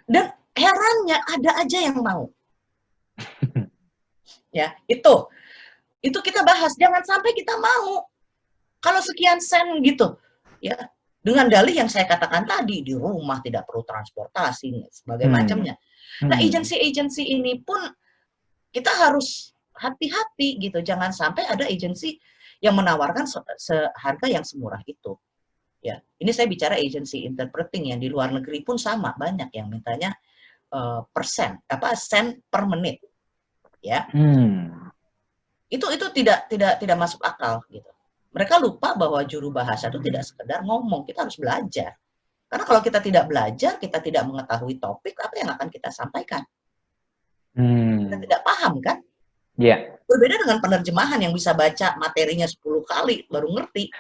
Dan herannya ada aja yang mau. Ya, itu kita bahas. Jangan sampai kita mau. Kalau sekian sen gitu, ya, dengan dalih yang saya katakan tadi, di rumah tidak perlu transportasi, sebagai macamnya. Nah, agensi-agensi ini pun kita harus hati-hati gitu. Jangan sampai ada agensi yang menawarkan seharga yang semurah itu. Ya, ini saya bicara agensi interpreting, yang di luar negeri pun sama, banyak yang mintanya sen per menit. Ya. Itu tidak masuk akal gitu. Mereka lupa bahwa juru bahasa itu tidak sekedar ngomong, kita harus belajar. Karena kalau kita tidak belajar, kita tidak mengetahui topik, apa yang akan kita sampaikan? Kita tidak paham, kan? Iya. Berbeda dengan penerjemahan yang bisa baca materinya 10 kali baru ngerti.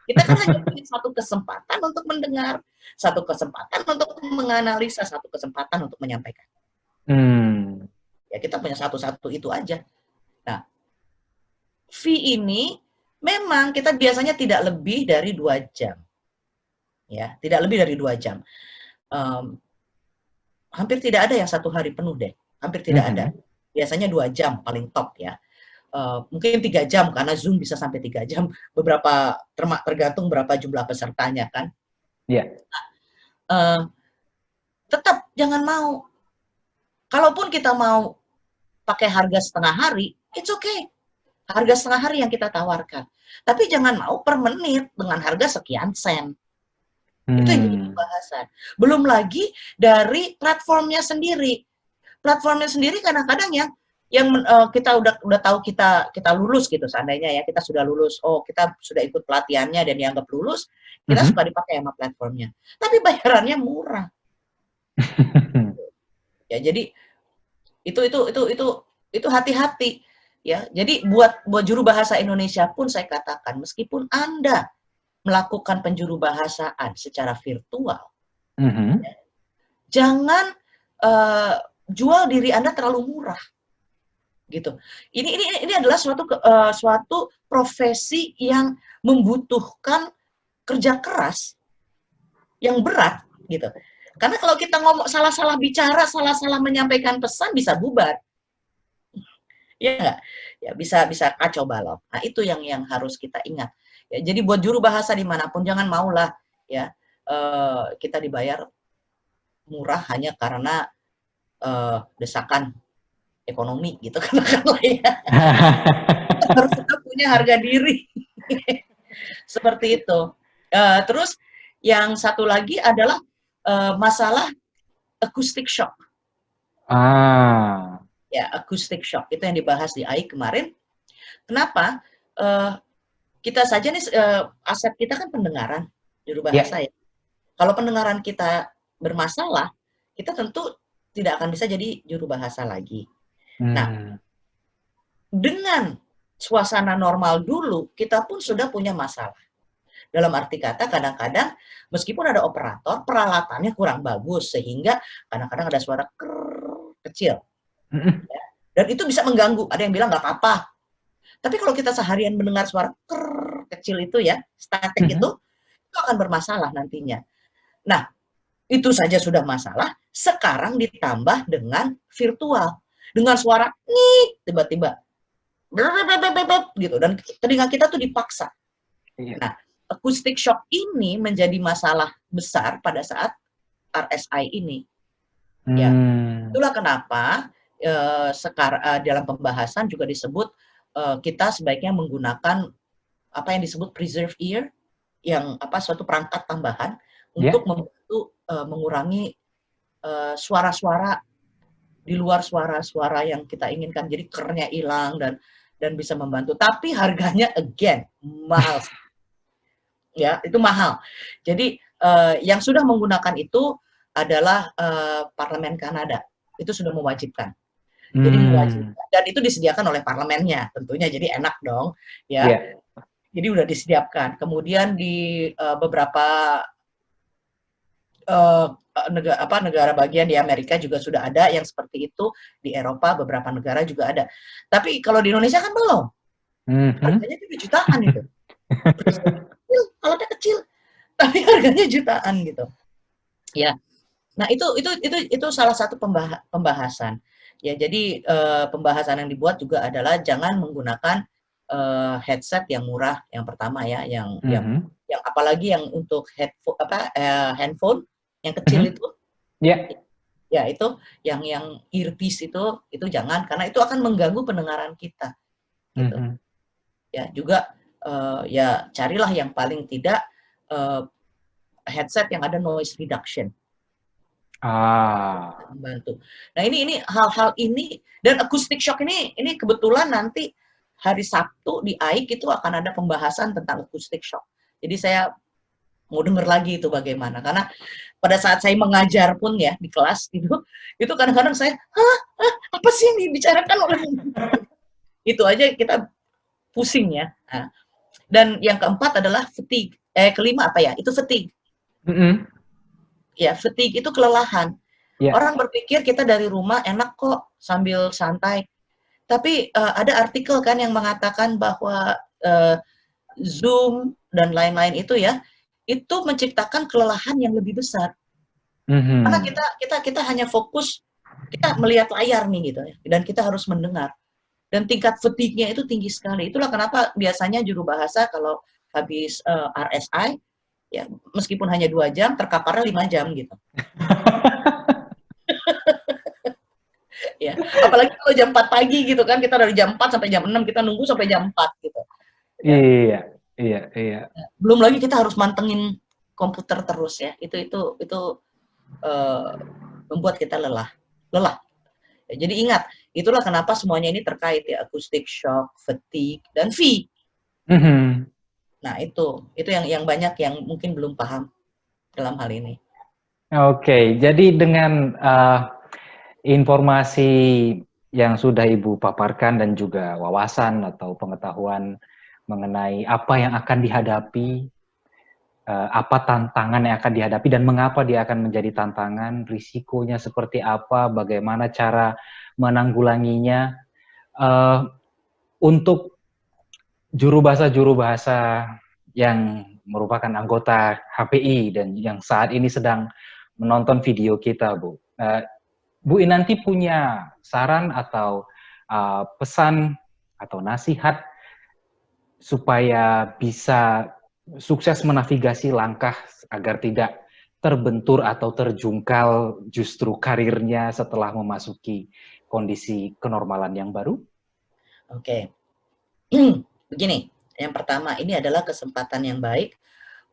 Kita kan hanya punya satu kesempatan untuk mendengar, satu kesempatan untuk menganalisa, satu kesempatan untuk menyampaikan. Ya, kita punya satu-satu itu aja. Nah, fee ini memang kita biasanya tidak lebih dari 2 jam. Ya, tidak lebih dari 2 jam. Hampir tidak ada yang 1 hari penuh deh. Hampir tidak ada. Biasanya 2 jam paling top ya. Mungkin 3 jam karena Zoom bisa sampai 3 jam. Beberapa tergantung berapa jumlah pesertanya kan. Iya. Tetap jangan mau. Kalaupun kita mau pakai harga setengah hari, it's okay. Harga setengah hari yang kita tawarkan. Tapi jangan mau per menit dengan harga sekian sen. Itu yang jadi pembahasan. Belum lagi dari platformnya sendiri. Platformnya sendiri kadang-kadang yang kita udah tahu kita lulus gitu, seandainya ya kita sudah lulus, kita sudah ikut pelatihannya dan dianggap lulus, kita suka dipakai sama platformnya. Tapi bayarannya murah. Ya, jadi itu hati-hati. Ya, jadi buat juru bahasa Indonesia pun saya katakan, meskipun Anda melakukan penjuru bahasaan secara virtual, ya, jangan jual diri Anda terlalu murah, gitu. Ini adalah suatu profesi yang membutuhkan kerja keras yang berat, gitu. Karena kalau kita ngomong salah-salah bicara, salah-salah menyampaikan pesan, bisa bubar. Ya nggak? Ya bisa kacau balau. Nah, itu yang harus kita ingat. Ya, jadi buat juru bahasa dimanapun jangan maulah ya kita dibayar murah hanya karena desakan ekonomi gitu katakanlah ya. Harus tetap punya harga diri. Seperti itu. Terus yang satu lagi adalah masalah acoustic shock. Ya, acoustic shock itu yang dibahas di AI kemarin. Kenapa? Kita saja nih aset kita kan pendengaran juru bahasa ya. Kalau pendengaran kita bermasalah, kita tentu tidak akan bisa jadi juru bahasa lagi. Nah, dengan suasana normal dulu, kita pun sudah punya masalah. Dalam arti kata, kadang-kadang meskipun ada operator, peralatannya kurang bagus sehingga kadang-kadang ada suara kecil. Ya. Dan itu bisa mengganggu. Ada yang bilang nggak apa-apa. Tapi kalau kita seharian mendengar suara kecil itu ya, statik itu akan bermasalah nantinya. Nah, itu saja sudah masalah. Sekarang ditambah dengan virtual, dengan suara nih tiba-tiba gitu, dan telinga kita tuh dipaksa. Nah, acoustic shock ini menjadi masalah besar pada saat RSI ini. Ya, itulah kenapa sekarang dalam pembahasan juga disebut kita sebaiknya menggunakan apa yang disebut preserve ear, yang suatu perangkat tambahan untuk membantu mengurangi suara-suara di luar suara-suara yang kita inginkan. Jadi kernya hilang dan bisa membantu. Tapi harganya again mahal. Ya, itu mahal. Jadi yang sudah menggunakan itu adalah parlemen Kanada. Itu sudah mewajibkan. Jadi mewajibkan, dan itu disediakan oleh parlemennya tentunya, jadi enak dong ya. Jadi udah disediakan. Kemudian di beberapa negara bagian di Amerika juga sudah ada yang seperti itu, di Eropa beberapa negara juga ada. Tapi kalau di Indonesia kan belum. Harganya itu jutaan itu. Kecil, alatnya kecil, tapi harganya jutaan gitu. Ya. Nah, itu salah satu pembahasan. Ya, jadi pembahasan yang dibuat juga adalah jangan menggunakan headset yang murah yang pertama ya, yang apalagi yang untuk handphone yang kecil itu. Yeah. Ya, itu yang earpiece itu jangan, karena itu akan mengganggu pendengaran kita. Gitu. Ya, juga ya carilah yang paling tidak headset yang ada noise reduction. Membantu. Nah, ini hal-hal ini, dan acoustic shock ini kebetulan nanti hari Sabtu di AIK itu akan ada pembahasan tentang acoustic shock. Jadi saya mau dengar lagi itu bagaimana, karena pada saat saya mengajar pun ya di kelas itu kadang-kadang saya, apa sih yang dibicarakan oleh itu aja kita pusing ya. Nah, dan yang keempat adalah fatigue. Kelima apa ya? Itu fatigue. Ya, fatigue itu kelelahan. Yeah. Orang berpikir kita dari rumah enak kok sambil santai. Tapi ada artikel kan yang mengatakan bahwa Zoom dan lain-lain itu ya, itu menciptakan kelelahan yang lebih besar. Karena kita hanya fokus, kita melihat layar nih gitu ya, dan kita harus mendengar. Dan tingkat fatigue-nya itu tinggi sekali. Itulah kenapa biasanya juru bahasa kalau habis RSI, ya meskipun hanya 2 jam, terkaparnya 5 jam gitu. Ya, apalagi kalau jam 4 pagi gitu kan, kita dari jam 4 sampai jam 6, kita nunggu sampai jam 4 gitu. Ya. Iya. Belum lagi kita harus mantengin komputer terus ya. Itu membuat kita lelah. Ya, jadi ingat, itulah kenapa semuanya ini terkait ya, acoustic shock, fatigue, dan V. Nah, itu yang banyak yang mungkin belum paham dalam hal ini. Oke, jadi dengan informasi yang sudah Ibu paparkan dan juga wawasan atau pengetahuan mengenai apa yang akan dihadapi, apa tantangan yang akan dihadapi dan mengapa dia akan menjadi tantangan, risikonya seperti apa, bagaimana cara menanggulanginya, untuk juru bahasa yang merupakan anggota HPI dan yang saat ini sedang menonton video kita, Bu. Bu Inanti punya saran atau pesan atau nasihat supaya bisa sukses menavigasi langkah agar tidak terbentur atau terjungkal justru karirnya setelah memasuki kondisi kenormalan yang baru? Oke. Begini, yang pertama, ini adalah kesempatan yang baik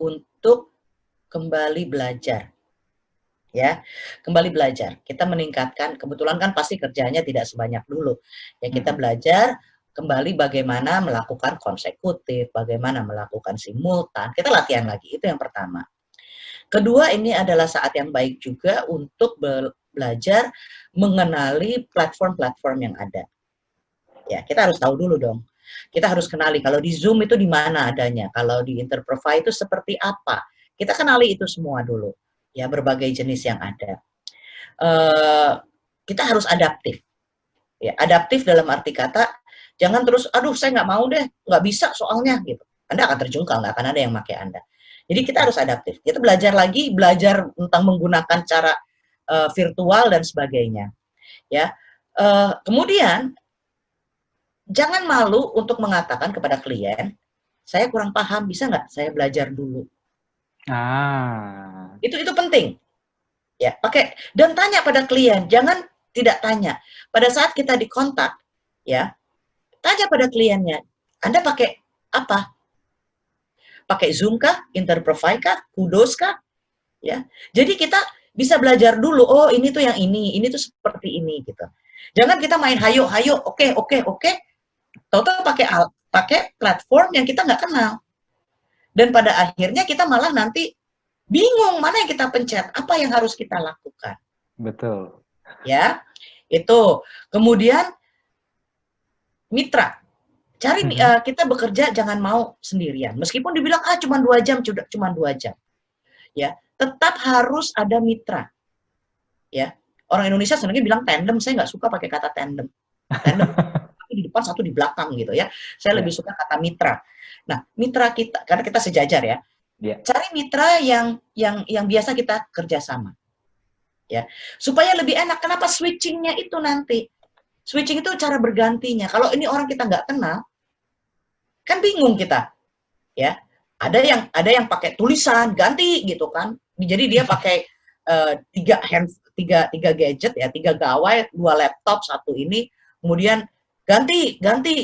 untuk kembali belajar. Ya, kembali belajar. Kita meningkatkan, kebetulan kan pasti kerjanya tidak sebanyak dulu. Ya, kita belajar kembali bagaimana melakukan konsekutif, bagaimana melakukan simultan. Kita latihan lagi, itu yang pertama. Kedua, ini adalah saat yang baik juga untuk belajar mengenali platform-platform yang ada. Ya, kita harus tahu dulu dong. Kita harus kenali, kalau di Zoom itu di mana adanya, kalau di Interprofy itu seperti apa. Kita kenali itu semua dulu. Ya, berbagai jenis yang ada. Kita harus adaptif. Ya, adaptif dalam arti kata, jangan terus, aduh saya nggak mau deh, nggak bisa soalnya gitu. Anda akan terjungkal, nggak akan ada yang pakai Anda. Jadi kita harus adaptif. Kita belajar lagi, belajar tentang menggunakan cara virtual dan sebagainya. Ya, kemudian jangan malu untuk mengatakan kepada klien, saya kurang paham, bisa nggak saya belajar dulu? Itu penting. Ya, pakai dan tanya pada klien, jangan tidak tanya. Pada saat kita dikontak, ya, tanya pada kliennya, Anda pakai apa? Pakai Zoom kah? Interprofy kah? Kudos kah? Ya. Jadi kita bisa belajar dulu, oh ini tuh yang ini tuh seperti ini gitu. Jangan kita main hayo, oke. Tahu-tahu pakai platform yang kita nggak kenal. Dan pada akhirnya kita malah nanti bingung mana yang kita pencet, apa yang harus kita lakukan. Betul. Ya, itu. Kemudian mitra. Kita bekerja jangan mau sendirian. Meskipun dibilang cuma 2 jam, cuma 2 jam. Ya, tetap harus ada mitra. Ya. Orang Indonesia sebenarnya bilang tandem, saya nggak suka pakai kata tandem. Tandem satu di depan, satu di belakang gitu ya. Saya lebih suka kata mitra. Nah, mitra kita karena kita sejajar ya. Cari mitra yang biasa kita kerjasama. Ya. Supaya lebih enak. Kenapa switchingnya itu nanti? Switching itu cara bergantinya. Kalau ini orang kita nggak kenal, kan bingung kita, ya. Ada yang pakai tulisan ganti gitu kan. Jadi dia pakai tiga gadget ya, 3 gawai, 2 laptop, 1 ini, kemudian ganti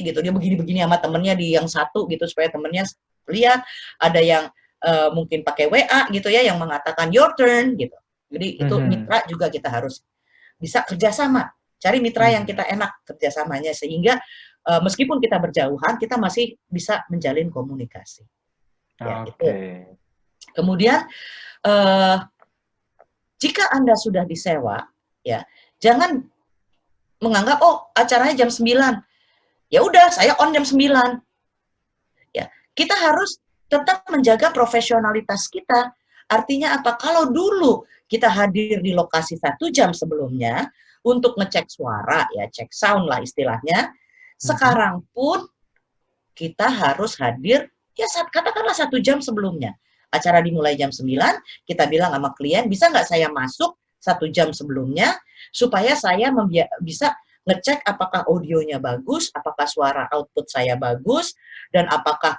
gitu. Dia begini sama temennya di yang satu gitu supaya temennya lihat. Ada yang mungkin pakai WA gitu ya, yang mengatakan your turn gitu. Jadi itu mitra juga kita harus bisa kerjasama. Cari mitra yang kita enak kerjasamanya sehingga meskipun kita berjauhan, kita masih bisa menjalin komunikasi. Ya, itu. Kemudian jika Anda sudah disewa, ya jangan menganggap acaranya jam 9. Ya udah, saya on jam 9. Ya, kita harus tetap menjaga profesionalitas kita. Artinya apa? Kalau dulu kita hadir di lokasi 1 jam sebelumnya untuk ngecek suara, ya cek sound lah istilahnya. Sekarang pun kita harus hadir, ya katakanlah 1 jam sebelumnya. Acara dimulai jam 9, kita bilang sama klien, bisa nggak saya masuk 1 jam sebelumnya, supaya saya bisa ngecek apakah audionya bagus, apakah suara output saya bagus, dan apakah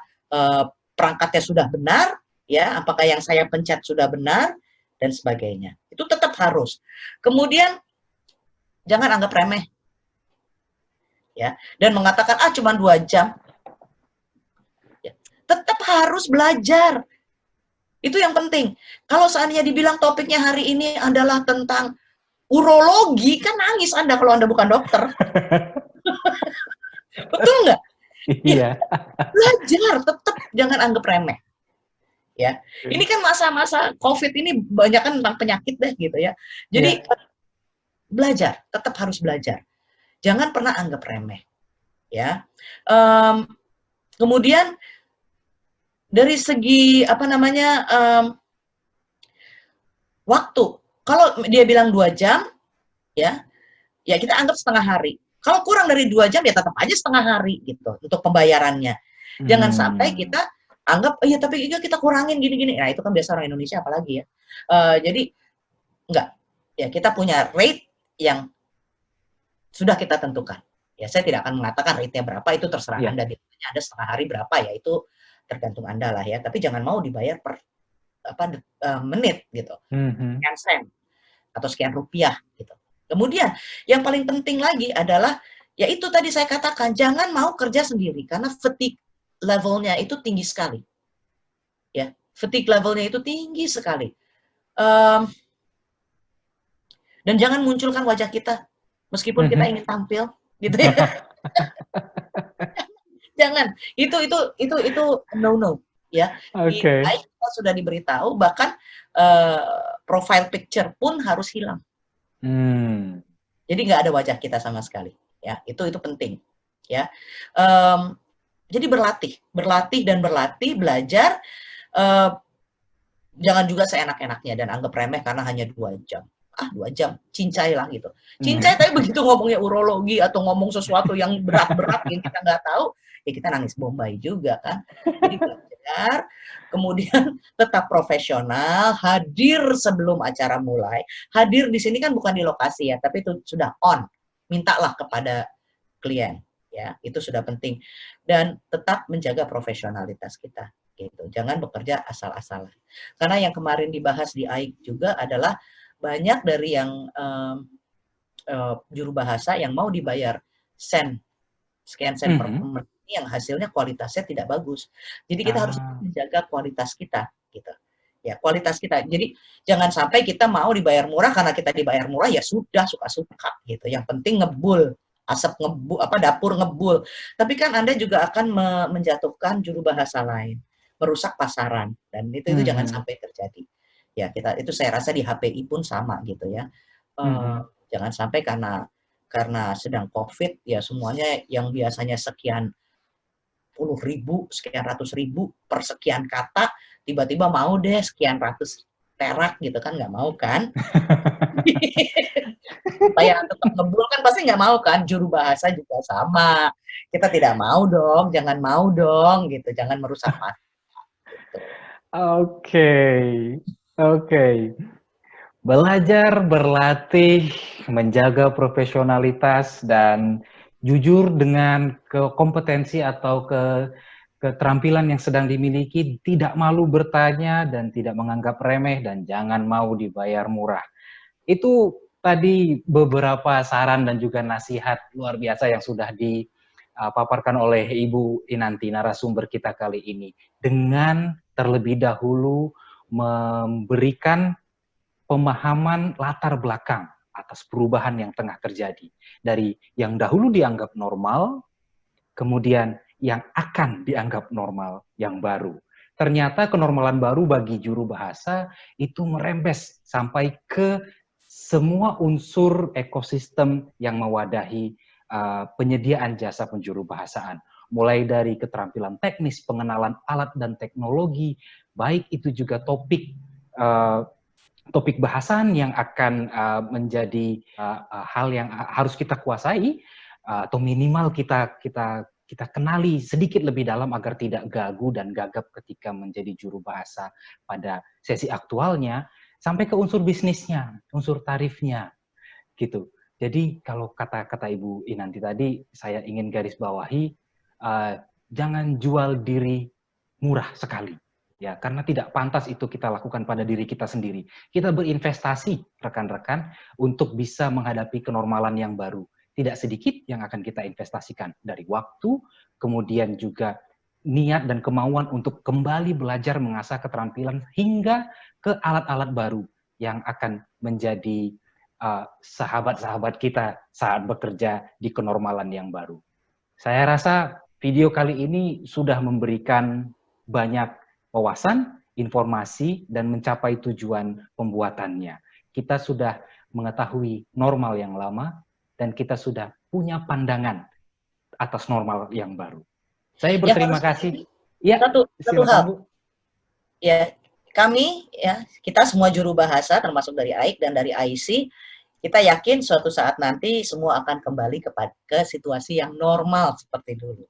perangkatnya sudah benar, ya, apakah yang saya pencet sudah benar, dan sebagainya. Itu tetap harus. Kemudian, jangan anggap remeh. Ya, dan mengatakan, cuma 2 jam. Ya, tetap harus belajar. Itu yang penting. Kalau seandainya dibilang topiknya hari ini adalah tentang urologi, kan nangis Anda kalau Anda bukan dokter. Betul nggak? Iya. Belajar, tetap jangan anggap remeh. Ya, ini kan masa-masa COVID ini banyak kan tentang penyakit deh gitu ya. Jadi belajar, tetap harus belajar. Jangan pernah anggap remeh. Ya. Kemudian dari segi waktu. Kalau dia bilang 2 jam, ya kita anggap setengah hari. Kalau kurang dari 2 jam ya tetap aja setengah hari gitu untuk pembayarannya. Jangan sampai kita anggap tapi kita kurangin gini-gini. Nah, itu kan biasa orang Indonesia apalagi ya. Jadi enggak. Ya, kita punya rate yang sudah kita tentukan. Ya, saya tidak akan mengatakan rate-nya berapa, itu terserah Anda. Ada setengah hari berapa ya, itu tergantung Anda lah ya. Tapi jangan mau dibayar per menit gitu. Sekian sen atau sekian rupiah gitu. Kemudian yang paling penting lagi adalah ya itu tadi saya katakan, jangan mau kerja sendiri karena fatigue levelnya itu tinggi sekali. Ya, fatigue levelnya itu tinggi sekali. Dan jangan munculkan wajah kita meskipun kita ingin tampil gitu ya. Jangan. Itu no ya. Kita sudah diberitahu, bahkan profile picture pun harus hilang. Jadi nggak ada wajah kita sama sekali. Ya, itu penting. Ya, jadi berlatih dan belajar. Jangan juga seenak-enaknya dan anggap remeh karena hanya 2 jam. 2 jam, cincai lah gitu. Cincai, tapi begitu ngomongnya urologi atau ngomong sesuatu yang berat-berat yang kita nggak tahu, ya kita nangis bombay juga kan. Jadi belajar, kemudian tetap profesional, hadir sebelum acara mulai. Hadir di sini kan bukan di lokasi ya, tapi itu sudah on. Mintalah kepada klien, ya itu sudah penting. Dan tetap menjaga profesionalitas kita. Gitu. Jangan bekerja asal-asalan. Karena yang kemarin dibahas di AIK juga adalah banyak dari yang juru bahasa yang mau dibayar sekian sen per menit, yang hasilnya kualitasnya tidak bagus. Jadi kita harus menjaga kualitas kita, gitu. Ya, kualitas kita. Jadi jangan sampai kita mau dibayar murah karena kita dibayar murah ya sudah suka-suka gitu. Yang penting ngebul, asap ngebul, dapur ngebul. Tapi kan Anda juga akan menjatuhkan juru bahasa lain, merusak pasaran, dan itu jangan sampai terjadi. Ya, itu saya rasa di HPI pun sama gitu ya. Jangan sampai karena sedang COVID ya semuanya yang biasanya sekian puluh ribu, sekian ratus ribu per sekian kata, tiba-tiba mau deh sekian ratus perak gitu kan, nggak mau kan? Supaya tetap ngebul kan pasti nggak mau kan, juru bahasa juga sama. Kita tidak mau dong, jangan mau dong gitu, jangan merusak masa gitu. Oke, oke. Belajar, berlatih, menjaga profesionalitas, dan jujur dengan kompetensi atau keterampilan yang sedang dimiliki, tidak malu bertanya dan tidak menganggap remeh, dan jangan mau dibayar murah. Itu tadi beberapa saran dan juga nasihat luar biasa yang sudah dipaparkan oleh Ibu Inanti, narasumber kita kali ini. Dengan terlebih dahulu memberikan pemahaman latar belakang atas perubahan yang tengah terjadi. Dari yang dahulu dianggap normal, kemudian yang akan dianggap normal yang baru. Ternyata kenormalan baru bagi juru bahasa itu merembes sampai ke semua unsur ekosistem yang mewadahi penyediaan jasa penjuru bahasaan. Mulai dari keterampilan teknis, pengenalan alat dan teknologi, baik itu juga topik bahasan yang akan menjadi hal yang harus kita kuasai, atau minimal kita kenali sedikit lebih dalam agar tidak gagu dan gagap ketika menjadi juru bahasa pada sesi aktualnya, sampai ke unsur bisnisnya, unsur tarifnya, gitu. Jadi kalau kata Ibu Inanti tadi, saya ingin garis bawahi, jangan jual diri murah sekali. Ya, karena tidak pantas itu kita lakukan pada diri kita sendiri. Kita berinvestasi, rekan-rekan, untuk bisa menghadapi kenormalan yang baru. Tidak sedikit yang akan kita investasikan dari waktu, kemudian juga niat dan kemauan untuk kembali belajar mengasah keterampilan hingga ke alat-alat baru yang akan menjadi sahabat-sahabat kita saat bekerja di kenormalan yang baru. Saya rasa video kali ini sudah memberikan banyak wawasan, informasi, dan mencapai tujuan pembuatannya. Kita sudah mengetahui normal yang lama, dan kita sudah punya pandangan atas normal yang baru. Saya berterima kasih. Ya, satu silakan hal. Bu. Ya, kami ya, kita semua juru bahasa termasuk dari AIK dan dari IC, kita yakin suatu saat nanti semua akan kembali ke situasi yang normal seperti dulu.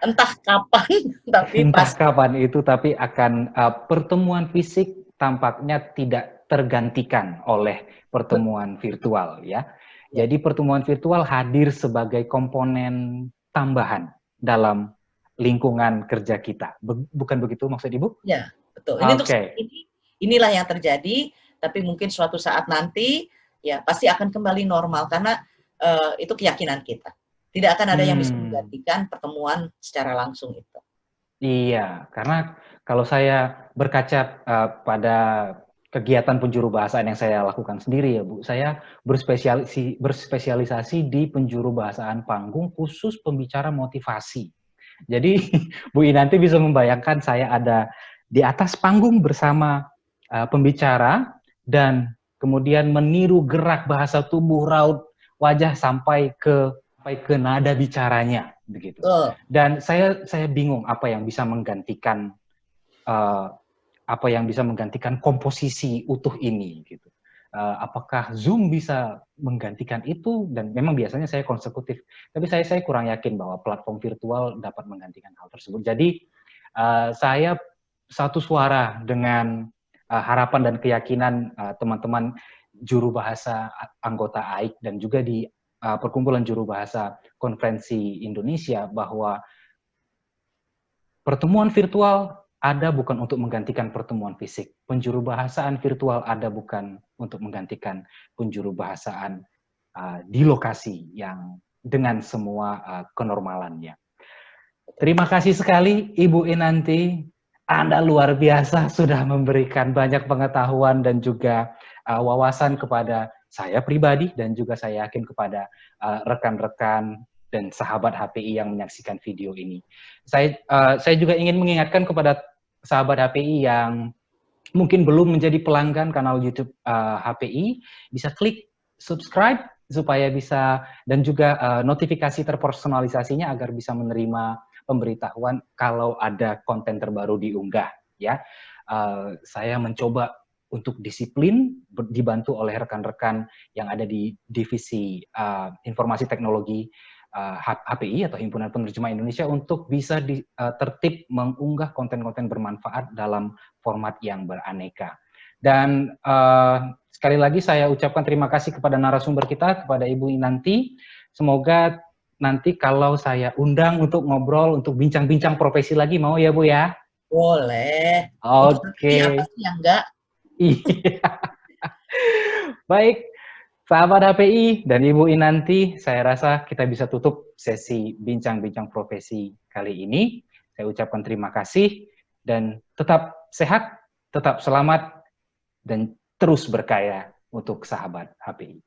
Entah kapan, tapi entah kapan itu, tapi akan pertemuan fisik tampaknya tidak tergantikan oleh pertemuan virtual, ya. Jadi pertemuan virtual hadir sebagai komponen tambahan dalam lingkungan kerja kita. Bukan begitu maksud Ibu? Ya, betul. Ini untuk inilah yang terjadi, tapi mungkin suatu saat nanti ya pasti akan kembali normal karena itu keyakinan kita. Tidak akan ada yang bisa menggantikan pertemuan secara langsung itu. Iya, karena kalau saya berkaca pada kegiatan penjuru bahasaan yang saya lakukan sendiri ya Bu, saya berspesialisasi di penjuru bahasaan panggung khusus pembicara motivasi. Jadi Bu Inanti bisa membayangkan saya ada di atas panggung bersama pembicara dan kemudian meniru gerak bahasa tubuh, raut wajah sampai ke nada bicaranya begitu. Dan saya bingung apa yang bisa menggantikan komposisi utuh ini gitu. Apakah Zoom bisa menggantikan itu? Dan memang biasanya saya konsekutif, tapi saya kurang yakin bahwa platform virtual dapat menggantikan hal tersebut. Jadi saya satu suara dengan harapan dan keyakinan teman-teman juru bahasa anggota AIK dan juga di Perkumpulan Juru Bahasa Konferensi Indonesia, bahwa pertemuan virtual ada bukan untuk menggantikan pertemuan fisik. Penjuru bahasaan virtual ada bukan untuk menggantikan penjuru bahasaan di lokasi yang dengan semua kenormalannya. Terima kasih sekali Ibu Inanti. Anda luar biasa sudah memberikan banyak pengetahuan dan juga wawasan kepada saya pribadi dan juga saya yakin kepada rekan-rekan dan sahabat HPI yang menyaksikan video ini. Saya juga ingin mengingatkan kepada sahabat HPI yang mungkin belum menjadi pelanggan kanal YouTube HPI, bisa klik subscribe supaya bisa, dan juga notifikasi terpersonalisasinya agar bisa menerima pemberitahuan kalau ada konten terbaru diunggah, ya. Saya mencoba untuk disiplin, dibantu oleh rekan-rekan yang ada di divisi informasi teknologi HPI atau Himpunan Penerjemah Indonesia untuk bisa tertib mengunggah konten-konten bermanfaat dalam format yang beraneka. Dan sekali lagi saya ucapkan terima kasih kepada narasumber kita, kepada Ibu Inanti. Semoga nanti kalau saya undang untuk ngobrol, untuk bincang-bincang profesi lagi, mau ya Bu ya? Boleh. Informasi apa Oke. sih yang enggak? Iya. Baik, sahabat HPI dan Ibu Inanti, saya rasa kita bisa tutup sesi bincang-bincang profesi kali ini. Saya ucapkan terima kasih dan tetap sehat, tetap selamat, dan terus berkaya untuk sahabat HPI.